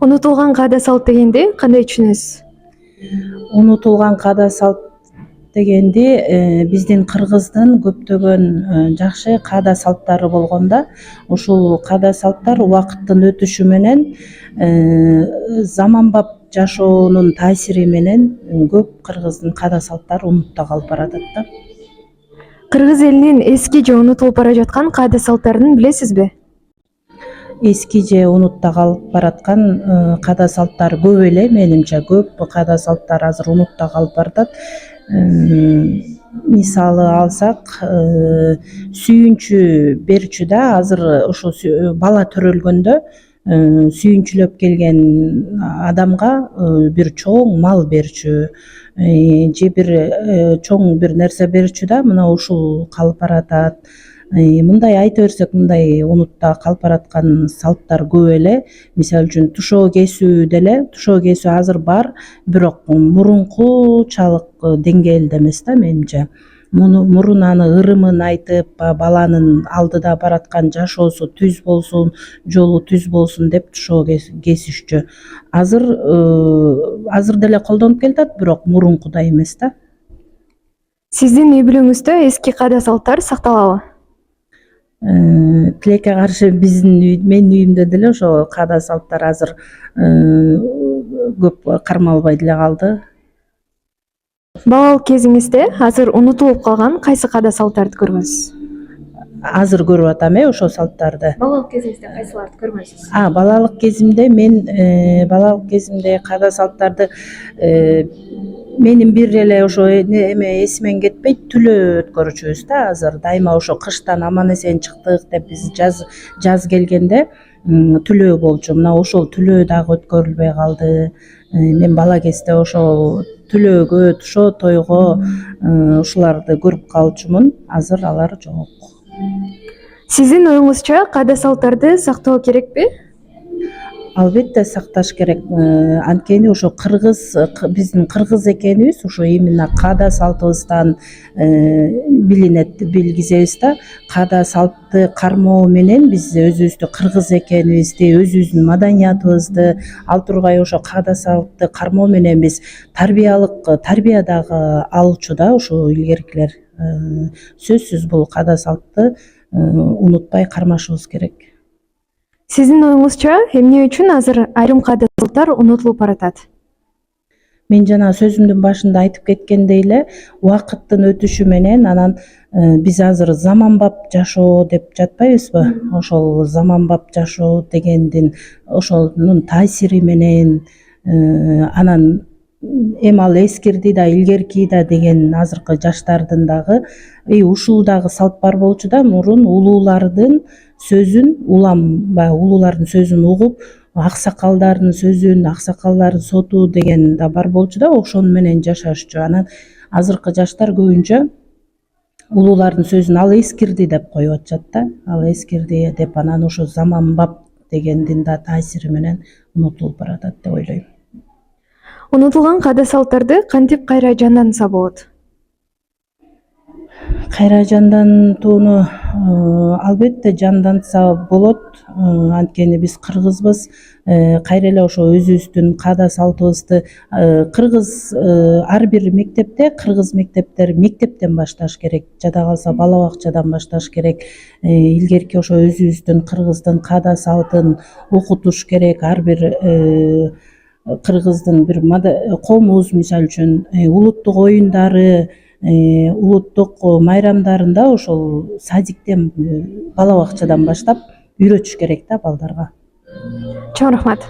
Унутулган каада салт дегенди кандай түшүнөсүз? Унутулган каада салт дегенди биздин кыргыздын көптөгөн жакшы каада салттары болгондо ушул каада салттар убакыттын өтүшү менен заманбап жашоонун таасири менен көп кыргыздын каада салттары унутта калып баратат да. Кыргыз элинин эски же унутулуп бара жаткан каада салттарын билесизби? Эски же унутта калып бараткан каада салттар көп эле, менимче көп каада салттар азыр унутта калып баратат. Мисалы алсак, сүйүнчү берчү да азыр ошо бала төрөлгөндө сүйүнчүлөп келген адамга бир чоң мал берчү же бир чоң бир нерсе берчү да мына ушул калып баратат. Мындай айта берсек, мындай унутта калып бараткан салттар көп эле. Мисалы үчүн тушоо кесүү деле, тушоо кесүү азыр бар, бирок мурункучалык деңгээлде эмес да менимче. Мурун аны ырымын айтып, баланын алдыда бараткан жашоосу түз болсун, жолу түз болсун деп тушоо кесишчү. Азыр деле колдонуп келатат, бирок мурункудай эмес да. Сиздин үй бүлөңүздө эски каада салттар сакталабы? Тилекке каршы менин үйүмдө деле ошо каада салттар азыр көп кармалбай деле калды. Балалык кезиңизде азыр унутулуп калган кайсы каада салттарды көргөнсүз? Азыр көрүп атам ошол салттарды. Балалык кезиңизде кайсыларды көргөнсүз? Балалык кезимде каада салттарды менин бир эле ошо эме эсимен кетпейт, түлөө өткөрчүбүз да азыр. Дайыма ошо кыштан аман эсен чыктык деп биз жаз келгенде түлөө болчу. Мына ошол түлөө дагы өткөрүлбөй калды. Мен бала кезде ошол түлөөгө, тушоо тойго ушуларды көрүп калчумун. Азыр алар жок. Сиздин оюңузча каада салттарды сактоо керекпи? Албетте сакташ керек. Анткени ошо биздин кыргыз экенибиз ошо именно каада салтыбыздан билинет, билгизебиз да. Каада салтты кармоо менен биз өзүбүздү кыргыз экенибизди, өзүбүздүн маданиятыбызды ал тургай ошо каада салтты кармоо менен биз тарбия дагы алчу да ошо илгеркилер. Сөзсүз бул каада салтты унутпай кармашыбыз керек. Сиздин оюңузча эмне үчүн азыр айрым каада салттар унутулуп баратат? Мен жана сөзүмдүн башында айтып кеткендей эле, убакыттын өтүшү менен анан биз азыр заманбап жашоо деп жатпайбызбы? Ошол заманбап жашоо дегендин ошонун таасири менен анан эми ал эскирди да, илгерки да деген азыркы жаштардын дагы ушул дагы салт бар болчу да, мурун улуулардын сөзүн угуп, аксакалдардын сөзүн, аксакалдардын соту деген да бар болчу да, ошону менен жашашчу. Анан азыркы жаштар көбүнчө улуулардын сөзүн ал эскирди деп коюп атышат да, ал эскирди деп анан ошо заманбап дегендин да таасири менен унутулуп баратат деп ойлойм. Унутулган каада салттарды кантип кайра жандантса болот? Кайра жандантууну албетте жандантса болот. Анткени биз кыргызбыз. Кайра эле ошо өзүбүздүн каада салтыбызды ар бир мектепте, кыргыз мектептен башташ керек. Жада калса бала бакчадан башташ керек. Илгерки ошо өзүбүздүн кыргыздын каада салтын окутуш керек. Ар бир кыргыздын бир коомубуз мисалы үчүн улуттук оюндары, улуттук майрамдарында ошол садиктен, бала бакчадан баштап үйрөтүш керек да балдарга. Чоң рахмат.